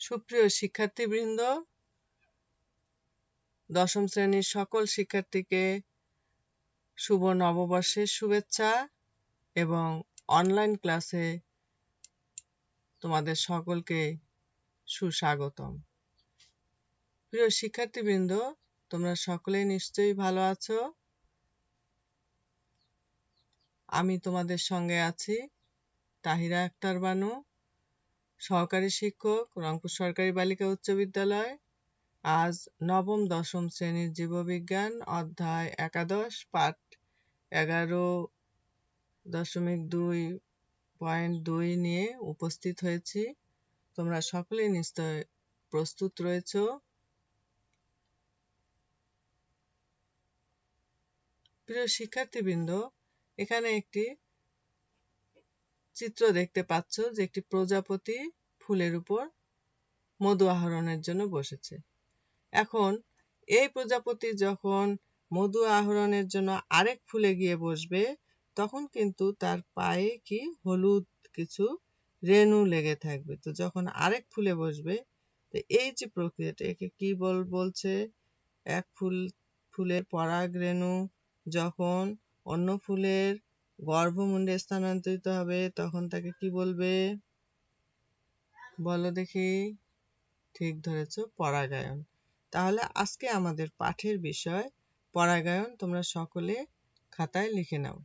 সুপ্রিয় শিক্ষার্থীবৃন্দ, দশম শ্রেণীর সকল শিক্ষার্থীকে শুভ নববর্ষের শুভেচ্ছা এবং অনলাইন ক্লাসে তোমাদের সকলকে সুস্বাগতম। প্রিয় শিক্ষার্থীবৃন্দ, তোমরা সকলেই নিশ্চয়ই ভালো আছো। আমি তোমাদের সঙ্গে আছি তাহিরা আক্তার বানু, সহকারী শিক্ষক, রংপুর সরকারি বালিকা উচ্চ বিদ্যালয়। আজ নবম দশম শ্রেণীর জীববিজ্ঞান অধ্যায় 11 পাঠ 11.2.2 নিয়ে উপস্থিত হয়েছি। তোমরা সকলেই নিশ্চয় প্রস্তুত রয়েছো। প্রিয় শিক্ষার্থীবৃন্দ, এখানে একটি চিত্র দেখতে পাচ্ছ যে একটি প্রজাপতি ফুলের উপর মধু আহরণের জন্য বসেছে। এখন এই প্রজাপতি যখন মধু আহরণের জন্য আরেক ফুলে গিয়ে বসবে, তখন কিন্তু তার পায়ে কি হলুদ কিছু রেণু লেগে থাকবে। তো যখন আরেক ফুলে বসবে, তো এই যে প্রক্রিয়াটা, একে কি বলছে? এক ফুলের পরাগ রেণু যখন অন্য ফুলের গর্ভমুণ্ডে স্থানান্তরিত হবে, তখন তাকে কি বলবে? বলো দেখি। ঠিক ধরেছো, পরাগায়ন। তাহলে আজকে আমাদের পাঠের বিষয় পরাগায়ন। তোমরা সকলে খাতায় লিখে নাও।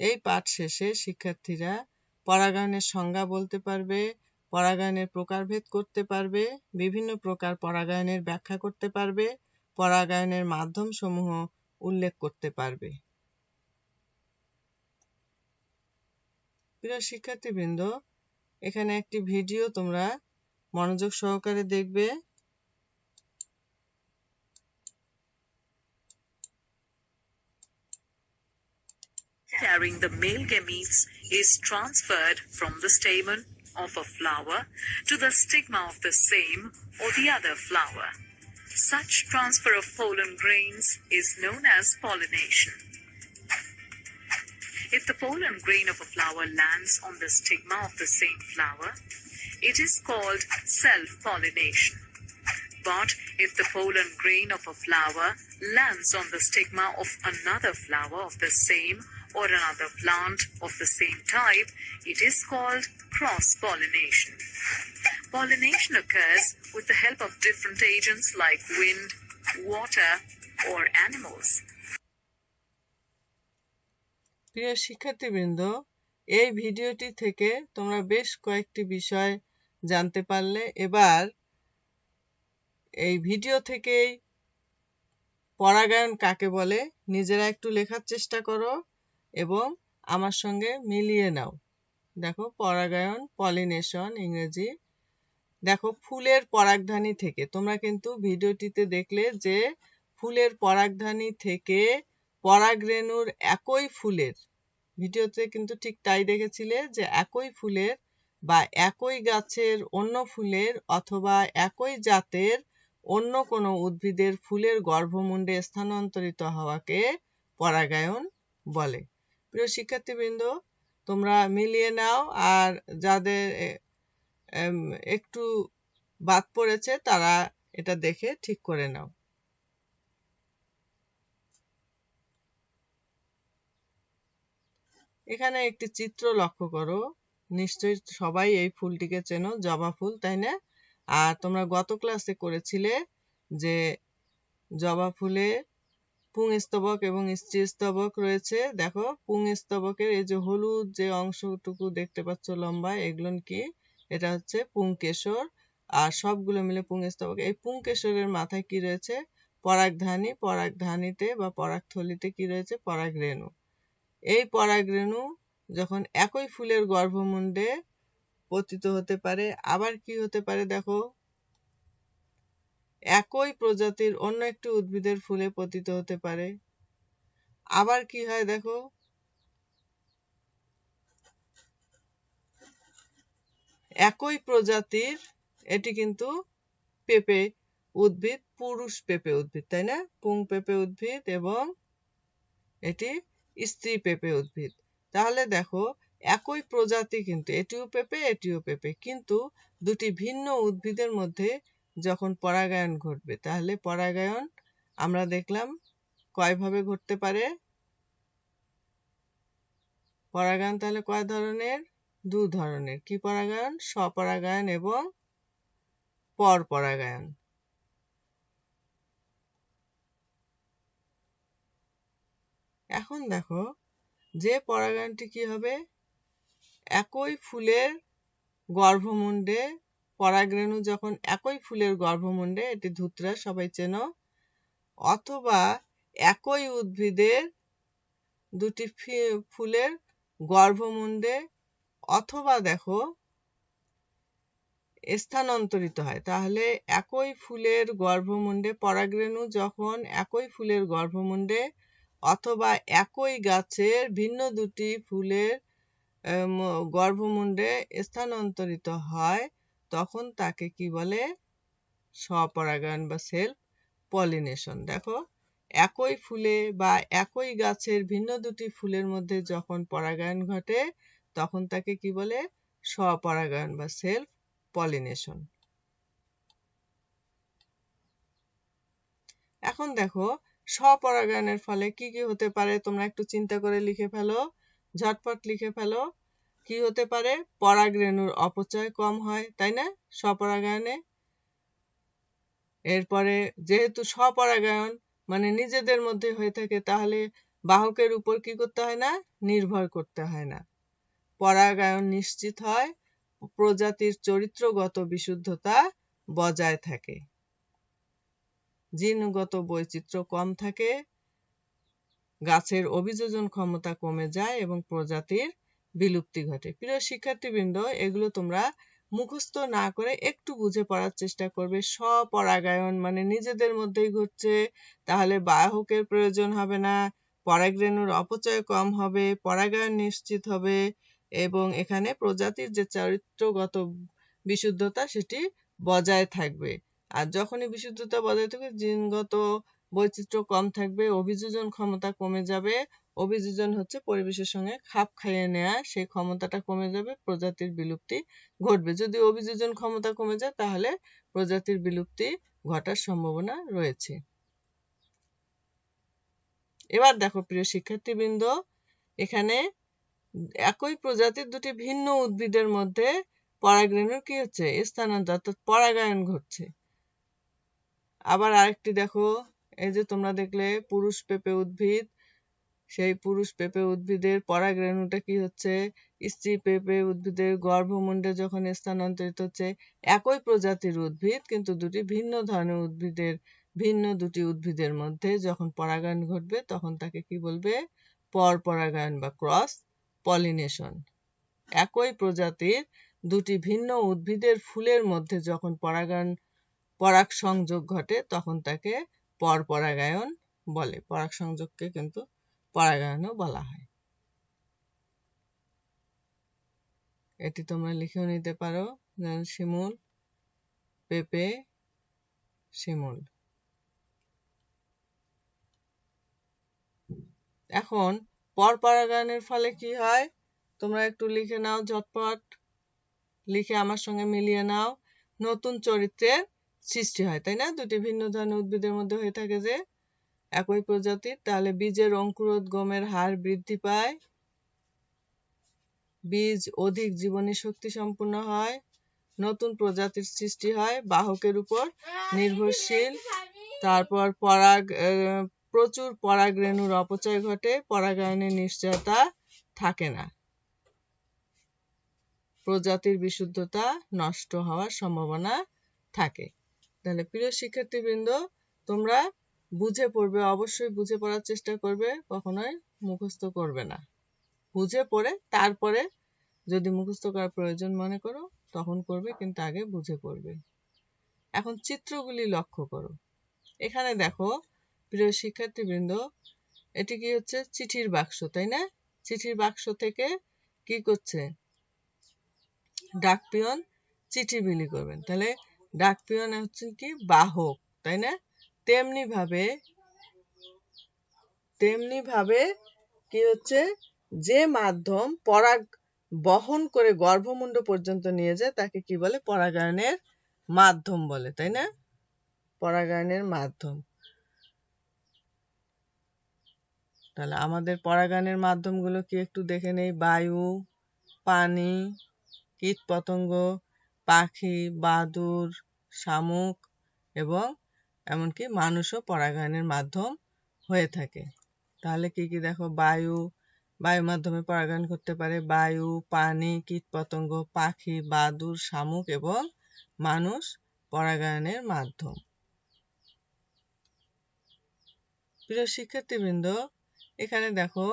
এই পাঠ শেষে শিক্ষার্থীরা পরাগায়নের সংজ্ঞা বলতে পারবে, পরাগায়নের প্রকারভেদ করতে পারবে, বিভিন্ন প্রকার পরাগায়নের ব্যাখ্যা করতে পারবে, পরাগায়নের মাধ্যমসমূহ উল্লেখ করতে পারবে। প্রিয় শিক্ষার্থীবৃন্দ, এখানে একটি ভিডিও তোমরা মনোযোগ সহকারে দেখবে। Carrying the male gametes is transferred from the stamen of a flower to the stigma of the same or the other flower. Such transfer of pollen grains is known as pollination. If the pollen grain of a flower lands on the stigma of the same flower, it is called self-pollination. But if the pollen grain of a flower lands on the stigma of another flower of the same or another plant of the same type, it is called cross-pollination. Pollination occurs with the help of different agents like wind, water, or animals. প্রিয় শিক্ষার্থীবৃন্দ, এই ভিডিওটি থেকে তোমরা বেশ কয়েকটি বিষয় জানতে পারলে। এবার এই ভিডিও থেকেই পরাগায়ন কাকে বলে নিজেরা একটু লেখার চেষ্টা করো এবং আমার সঙ্গে মিলিয়ে নাও। দেখো, পরাগায়ন, পলিনেশন ইংরেজি। দেখো, ফুলের পরাগধানী থেকে, তোমরা কিন্তু ভিডিওটিতে দেখলে যে ফুলের পরাগধানী থেকে পরাগরেণুর একই ফুলের, ভিডিওতে কিন্তু ঠিক তাই দেখেছিলে যে একই ফুলের বা একই গাছের অন্য ফুলের অথবা একই জাতের অন্য কোনো উদ্ভিদের ফুলের গর্ভমুণ্ডে স্থানান্তরিত হওয়াকে পরাগায়ন বলে। প্রিয় শিক্ষার্থীবৃন্দ, তোমরা মিলিয়ে নাও, আর যাদের একটু বাদ পড়েছে তারা এটা দেখে ঠিক করে নাও। এখানে একটি চিত্র লক্ষ্য করো। নিশ্চয়ই সবাই এই ফুলটিকে চেনো, জবা ফুল, তাই না? আর তোমরা গত ক্লাসে করেছিলে যে জবা ফুলে পুংস্তবক এবং স্ত্রীস্তবক রয়েছে। দেখো, পুংস্তবকের এই যে হলুদ যে অংশটুকু দেখতে পাচ্ছ লম্বা, এগুলো কি? এটা হচ্ছে পুংকেশর, আর সবগুলো মিলে পুংস্তবক। এই পুংকেশরের মাথায় কি রয়েছে? পরাগধানী। পরাগধানীতে বা পরাগথলিতে কি রয়েছে? পরাগরেণু। এই পরাগরেণু যখন একই ফুলের গর্ভমুণ্ডে পতিত হতে পারে, আবার কি হতে পারে? দেখো, একই প্রজাতির অন্য একটি উদ্ভিদের ফুলে পতিত হতে পারে। আবার কি হয়? দেখো, একই প্রজাতির, এটি কিন্তু পেঁপে উদ্ভিদ, পুরুষ পেঁপে উদ্ভিদ, তাই না? পুং পেঁপে উদ্ভিদ এবং এটি স্ত্রী পেঁপে উদ্ভিদ। তাহলে দেখো একই প্রজাতি, কিন্তু এটিও পেঁপে এটিও পেঁপে, কিন্তু দুটি ভিন্ন উদ্ভিদের মধ্যে যখন পরাগায়ন ঘটবে, তাহলে পরাগায়ন আমরা দেখলাম কয়ভাবে ঘটতে পারে। পরাগায়ন তাহলে কয় ধরনের? 2 ধরনের। কি পরাগায়ন? স্বপরাগায়ন এবং পরপরাগায়ন। এখন দেখো যে পরাগায়নটি কি হবে, একই ফুলের গর্ভমুণ্ডে পরাগরেণু যখন একই ফুলের গর্ভমুণ্ডে, এটি ধুতরা সবাই চেনো, অথবা একই উদ্ভিদের দুটি ফুলের গর্ভমুণ্ডে, অথবা দেখো স্থানান্তরিত হয়। তাহলে একই ফুলের গর্ভমুণ্ডে পরাগরেণু যখন একই ফুলের গর্ভমুণ্ডে অথবা একই গাছের ভিন্ন দুটি ফুলের গর্ভমুণ্ডে স্থানান্তরিত হয়, তখন তাকে কি বলে? স্বপরাগায়ন বা সেলফ পলিনেশন। দেখো একই ফুলে বা একই গাছের ভিন্ন দুটি ফুলের মধ্যে যখন পরাগায়ন ঘটে, তখন তাকে কি বলে? স্বপরাগায়ন বা সেলফ পলিনেশন। এখন দেখো স্বপরাগায়নের ফলে কি কি হতে পারে, তোমরা একটু চিন্তা করে লিখে ফেলো, ঝটপট লিখে ফেলো। কি হতে পারে? পরাগরেণুর অপচয় কম হয়, তাই না, স্বপরাগায়নে। এরপরে যেহেতু স্বপরাগায়ন মানে নিজেদের মধ্যে হয়ে থাকে, তাহলে বাহকের উপর কি করতে হয় না? নির্ভর করতে হয় না। পরাগায়ন নিশ্চিত হয়, প্রজাতির চরিত্রগত বিশুদ্ধতা বজায় থাকে, জিনগত বৈচিত্র্য কম থাকে, গাছের অভিযোজন ক্ষমতা কমে যায় এবং প্রজাতির বিলুপ্তি ঘটে। প্রিয় শিক্ষার্থীবৃন্দ, এগুলো তোমরা মুখস্থ না করে একটু বুঝে পড়ার চেষ্টা করবে। স্বপরাগায়ন মানে নিজেদের মধ্যেই ঘটছে, তাহলে বাহকের প্রয়োজন হবে না, পরাগরেণুর অপচয় কম হবে, পরাগায়ন নিশ্চিত হবে এবং এখানে প্রজাতির যে চরিত্রগত বিশুদ্ধতা সেটি বজায় থাকবে। আর যখনই বিশুদ্ধতা বজায় থাকবে, জিনগত বৈচিত্র্য কম থাকবে, অভিযোজন ক্ষমতা কমে যাবে। অভিযোজন হচ্ছে পরিবেশের সঙ্গে খাপ খাইয়ে নেওয়া, সেই ক্ষমতাটা কমে যাবে, প্রজাতির বিলুপ্তি ঘটবে। যদি অভিযোজন ক্ষমতা কমে যায়, তাহলে প্রজাতির বিলুপ্তি ঘটার সম্ভাবনা রয়েছে। এবার দেখো প্রিয় শিক্ষার্থীবৃন্দ, এখানে একই প্রজাতির দুটি ভিন্ন উদ্ভিদের মধ্যে পরাগরেণুর কি হচ্ছে? স্থানান্তর, অর্থাৎ পরাগায়ন ঘটছে। আবার আরেকটি দেখো, এই যে তোমরা দেখলে পুরুষ পেঁপে উদ্ভিদ, সেই পুরুষ পেঁপে উদ্ভিদের পরাগরেণুটা কি হচ্ছে? স্ত্রী পেঁপে উদ্ভিদের গর্ভমুণ্ডে যখন স্থানান্তরিত হচ্ছে, একই প্রজাতির উদ্ভিদ কিন্তু দুটি ভিন্ন ধরনের উদ্ভিদের ভিন্ন দুটি উদ্ভিদের মধ্যে যখন পরাগায়ন ঘটবে, তখন তাকে কি বলবে? পরপরাগায়ন বা ক্রস পলিনেশন। একই প্রজাতির দুটি ভিন্ন উদ্ভিদের ফুলের মধ্যে যখন পরাগ সংযোগ ঘটে, তখন তাকে পরপরাগায়ন বলে। পরাগ সংযোগকে কিন্তু পরাগায়নও বলা হয়। এটি তোমরা লিখেও নিতে পারো, যেমন শিমুল, পেঁপে, শিমুল। এখন পরপরাগায়নের ফলে কি হয়, তোমরা একটু লিখে নাও, ঝটপট লিখে আমার সঙ্গে মিলিয়ে নাও। নতুন চরিত্রের সৃষ্টি হয়, তাই না? দুটি ভিন্ন ধরনের উদ্ভিদের মধ্যে হয়ে থাকে যে একই প্রজাতির, তাহলে বীজের অঙ্কুরোদ্গমের হার বৃদ্ধি পায়, বীজ অধিক জীবনী শক্তি সম্পন্ন হয়, নতুন প্রজাতির সৃষ্টি হয়, বাহকের উপর নির্ভরশীল, তারপর প্রচুর পরাগরেণুর অপচয় ঘটে, পরাগায়নের নিশ্চয়তা থাকে না, প্রজাতির বিশুদ্ধতা নষ্ট হওয়ার সম্ভাবনা থাকে। তাহলে প্রিয় শিক্ষার্থীবৃন্দ, তোমরা বুঝে পড়বে, অবশ্যই বুঝে পড়ার চেষ্টা করবে, কখনোই মুখস্থ করবে না। বুঝে পড়ে তারপরে যদি মুখস্থ করার প্রয়োজন মনে করো তখন করবে, কিন্তু আগে বুঝে পড়বে। এখন চিত্রগুলি লক্ষ্য করো। এখানে দেখো প্রিয় শিক্ষার্থীবৃন্দ, এটি কি হচ্ছে? চিঠির বাক্স, তাই না? চিঠির বাক্স থেকে কি করছে? ডাকপিয়ন চিঠি বিলি করবেন। তাহলে ডাকপিয়ন হচ্ছে কি? বাহক, তাই না? তেমনি ভাবে কি হচ্ছে? যে মাধ্যম পরাগ বহন করে গর্ভমুণ্ড পর্যন্ত নিয়ে যায় তাকে কি বলে? পরাগায়নের মাধ্যম বলে, তাই না? পরাগায়নের মাধ্যম। তাহলে আমাদের পরাগায়নের মাধ্যমগুলো কি একটু দেখে নেই। বায়ু, পানি, কীটপতঙ্গ, পাখি, বাদুড়, শামুক এবং এমনকি মানুষও পরাগায়নের মাধ্যম হয়ে থাকে। তাহলে কি কি দেখো? বায়ু মাধ্যমে পরাগায়ন করতে পারে। বায়ু, পানি, কীটপতঙ্গ, পাখি, বাদুড়, শামুক এবং মানুষ পরাগায়নের মাধ্যম। প্রিয় শিক্ষার্থীবৃন্দ, এখানে দেখো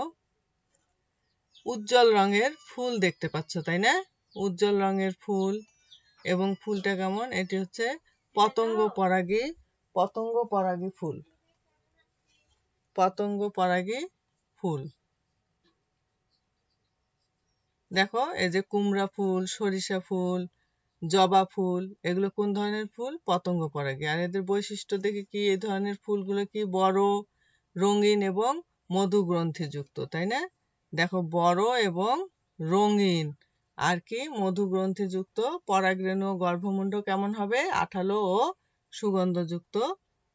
উজ্জ্বল রঙের ফুল দেখতে পাচ্ছ, তাই না? উজ্জ্বল রঙের ফুল, এবং ফুলটা কেমন? এটি হচ্ছে পতঙ্গ পরাগী ফুল। পতঙ্গ পরাগী ফুল। দেখো এই যে কুমড়া ফুল, সরিষা ফুল, জবা ফুল, এগুলো কোন ধরনের ফুল? পতঙ্গ পরাগী। আর এদের বৈশিষ্ট্য দেখে কি এই ধরনের ফুলগুলো কি বড়, রঙিন এবং মধুগ্রন্থিযুক্ত, তাই না? দেখো বড় এবং রঙিন, আর কি মধুগ্রন্থিযুক্ত। পরাগরেণু গর্ভমুণ্ড কেমন হবে? আঠালো ও সুগন্ধযুক্ত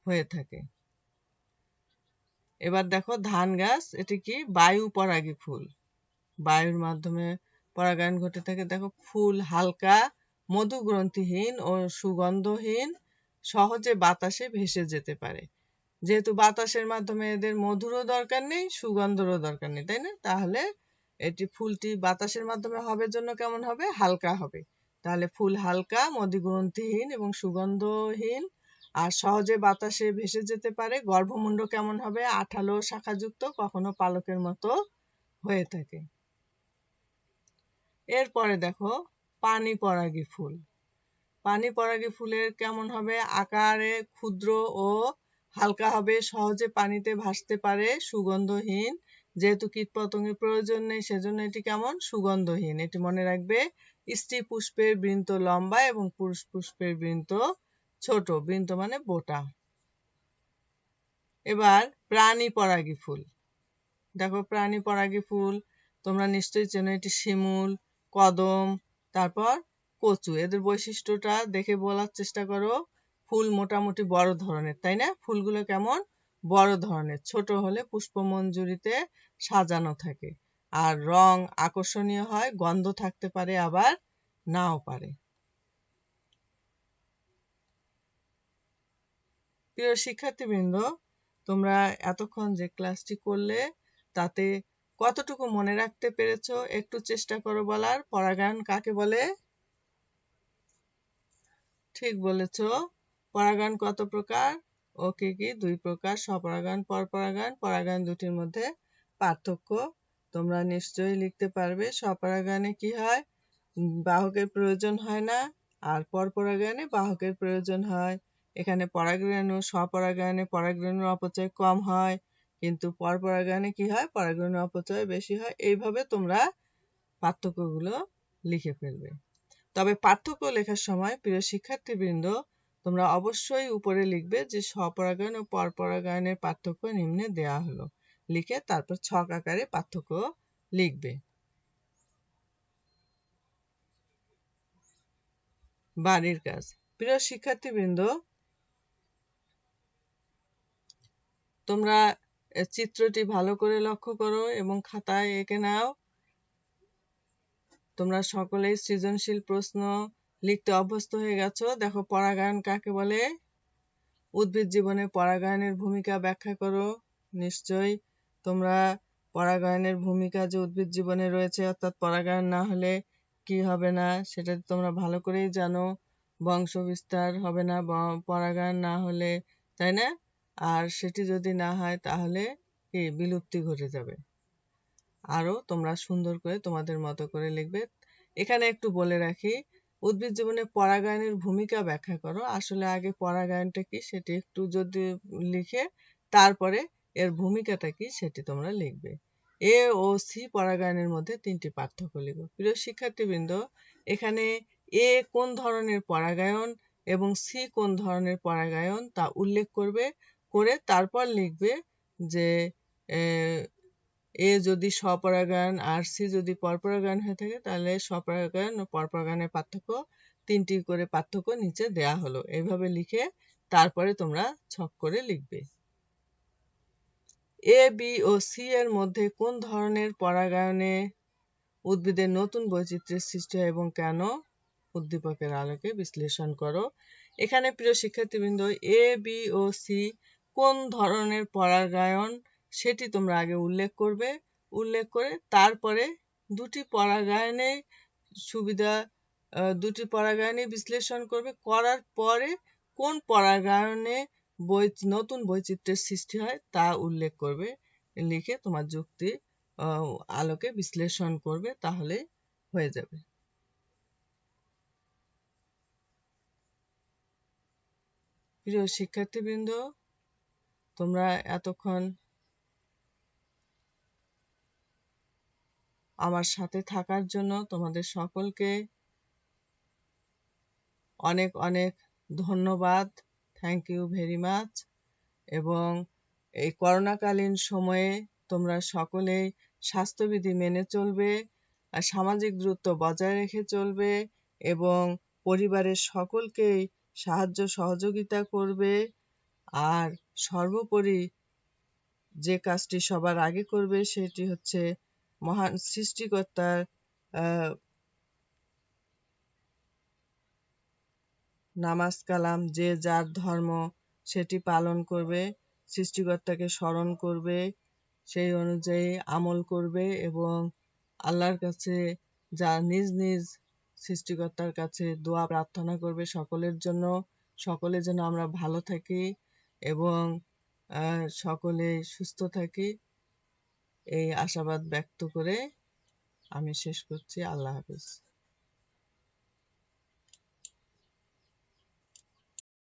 হয়ে থাকে। এবার দেখো ধান গাছ, এটি কি? বায়ু পরাগী ফুল। বায়ুর মাধ্যমে পরাগায়ন ঘটে থাকে। দেখো ফুল হালকা, মধুগ্রন্থিহীন ও সুগন্ধহীন, সহজে বাতাসে ভেসে যেতে পারে। যেহেতু বাতাসের মাধ্যমে এদের মধুরও দরকার নেই, সুগন্ধেরও দরকার নেই, তাই না? তাহলে এটি ফুলটি বাতাসের মাধ্যমে হবে জন্য কেমন হবে? হালকা হবে। তাহলে ফুল হালকা, মধুগ্রন্থিহীন এবং সুগন্ধহীন, আর সহজে বাতাসে ভেসে যেতে পারে। গর্ভমুণ্ড কেমন হবে? আঠালো শাখাযুক্ত, কখনো পালকের মতো হয়ে থাকে। এরপরে দেখো পানি পরাগী ফুল। পানি পরাগী ফুলের কেমন হবে? আকারে ক্ষুদ্র ও হালকা হবে, সহজে পানিতে ভাসতে পারে, সুগন্ধহীন। যেহেতু কীটপতঙ্গের প্রয়োজন নেই সেজন্য এটি কেমন? সুগন্ধহীন। এটি মনে রাখবে। স্ত্রী পুষ্পের বৃন্ত লম্বা এবং পুরুষ পুষ্পের বৃন্ত ছোট। বৃন্ত মানে বোটা। এবার প্রাণী পরাগী ফুল। দেখো প্রাণী পরাগী ফুল তোমরা নিশ্চয়ই চেনো। এটি শিমুল, কদম, তারপর কচু। এদের বৈশিষ্ট্যটা দেখে বলার চেষ্টা করো। ফুল মোটামুটি বড় ধরনের, তাই না? ফুলগুলো কেমন? বড় ধরনের। ছোট হলে পুষ্পমঞ্জুরিতে সাজানো থাকে। আর রং আকর্ষণীয় হয়, গন্ধ থাকতে পারে আবার নাও পারে। প্রিয় শিক্ষার্থীবৃন্দ, তোমরা এতক্ষণ যে ক্লাসটি করলে তাতে কতটুকু মনে রাখতে পেরেছো? একটু চেষ্টা করো বলার। পরাগায়ন কাকে বলে? ঠিক বলেছ। পরাগায়ন কত প্রকার ও কি কি? 2 প্রকার, স্বপরাগায়ন, পরপরাগায়ন। পরাগায়ন দুটির মধ্যে পার্থক্য তোমরা নিশ্চয়ই লিখতে পারবে। স্বপরাগায়নে কি হয়? বাহকের প্রয়োজন হয় না, আর পরপরাগায়নে বাহকের প্রয়োজন হয়। এখানে পরাগরেণু, স্বপরাগায়নে পরাগরেণুর অপচয় কম হয়, কিন্তু পরপরাগায়নে কি হয়? পরাগরেণুর অপচয় বেশি হয়। এইভাবে তোমরা পার্থক্যগুলো লিখে ফেলবে। তবে পার্থক্য লেখার সময় প্রিয় শিক্ষার্থীবৃন্দ, তোমরা অবশ্যই উপরে লিখবে যে স্বপরাগায়ন ও পরপরাগায়নের পার্থক্য নিম্নে দেয়া হলো। লিখে তারপর ছক আকারে পার্থক্য লিখবে। বাড়ির কাজ। প্রিয় শিক্ষার্থীবৃন্দ, তোমরা চিত্রটি ভালো করে লক্ষ্য করো এবং খাতায় এঁকে নাও। তোমরা সকলেই সৃজনশীল প্রশ্ন লিখতে অভ্যস্ত হয়ে গেছো। দেখো পরাগায়ন কাকে বলে? উদ্ভিদ জীবনে পরাগায়নের ভূমিকা ব্যাখ্যা করো। নিশ্চয়ই তোমরা পরাগায়নের ভূমিকা যে উদ্ভিদ জীবনে রয়েছে, অর্থাৎ পরাগায়ন না হলে কি হবে না সেটা তোমরা ভালো করেই জানো। বংশ বিস্তার হবে না পরাগায়ন না হলে, তাই না? আর সেটি যদি না হয় তাহলে কি বিলুপ্তি ঘটে যাবে। আরো তোমরা সুন্দর করে তোমাদের মতো করে লিখবে। এখানে একটু বলে রাখি, উদ্ভিদ জীবনে পরাগায়নের ভূমিকা ব্যাখ্যা করো। আসলে আগে পরাগায়নটা কি সেটি একটু যদি লিখে তারপরে এর ভূমিকাটা কি সেটি তোমরা লিখবে। এ ও সি পরাগায়নের মধ্যে 3টি পার্থক্য লিখো। প্রিয় শিক্ষার্থীবৃন্দ, এখানে এ কোন ধরনের পরাগায়ন এবং সি কোন ধরনের পরাগায়ন তা উল্লেখ করবে, করে তারপর লিখবে যে এ যদি স্বপরাগায়ন আর সি যদি পরপরাগায়ন হয়ে থাকে তাহলে স্বপরাগায়ন ও পরপরাগায়নের পার্থক্য 3টি করে পার্থক্য নিচে দেয়া হলো। এইভাবে লিখে তারপরে তোমরা ছক করে লিখবে। এ বি ও সি এর মধ্যে কোন ধরনের পরাগায়নে উদ্ভিদের নতুন বৈচিত্র্যের সৃষ্টি হয় এবং কেন? উদ্দীপকের আলোকে বিশ্লেষণ করো। এখানে প্রিয় শিক্ষার্থীবৃন্দ, এ বি ও সি কোন ধরনের পরাগায়ন সেটি তোমরা আগে উল্লেখ করবে। উল্লেখ করে তারপরে দুটি পরাগায়নে বিশ্লেষণ করবে। করার পরে কোন পরাগায়নে নতুন বৈচিত্র্যের সৃষ্টি হয় তা উল্লেখ করবে। লিখে তোমার যুক্তি আলোকে বিশ্লেষণ করবে, তাহলে হয়ে যাবে। প্রিয় শিক্ষার্থীবৃন্দ, তোমরা এতক্ষণ আমার সাথে থাকার জন্য তোমাদের সকলকে অনেক অনেক ধন্যবাদ। Thank you very much. এবং এই করোনাকালীন সময়ে তোমরা সকলেই স্বাস্থ্যবিধি মেনে চলবে, আর সামাজিক দূরত্ব বজায় রেখে চলবে এবং পরিবারের সকলকেই সাহায্য সহযোগিতা করবে। আর সর্বোপরি যে কাজটি সবার আগে করবে সেটি হচ্ছে মহান সৃষ্টিকর্তার নামাজ কালাম, যে যার ধর্ম সেটি পালন করবে, সৃষ্টিকর্তাকে স্মরণ করবে, সেই অনুযায়ী আমল করবে এবং আল্লাহর কাছে নিজ নিজ সৃষ্টিকর্তার কাছে দোয়া প্রার্থনা করবে সকলের জন্য। সকলে যেন আমরা ভালো থাকি এবং সকলে সুস্থ থাকি, এই আশাবাদ ব্যক্ত করে আমি শেষ করছি। আল্লাহ হাফেজ।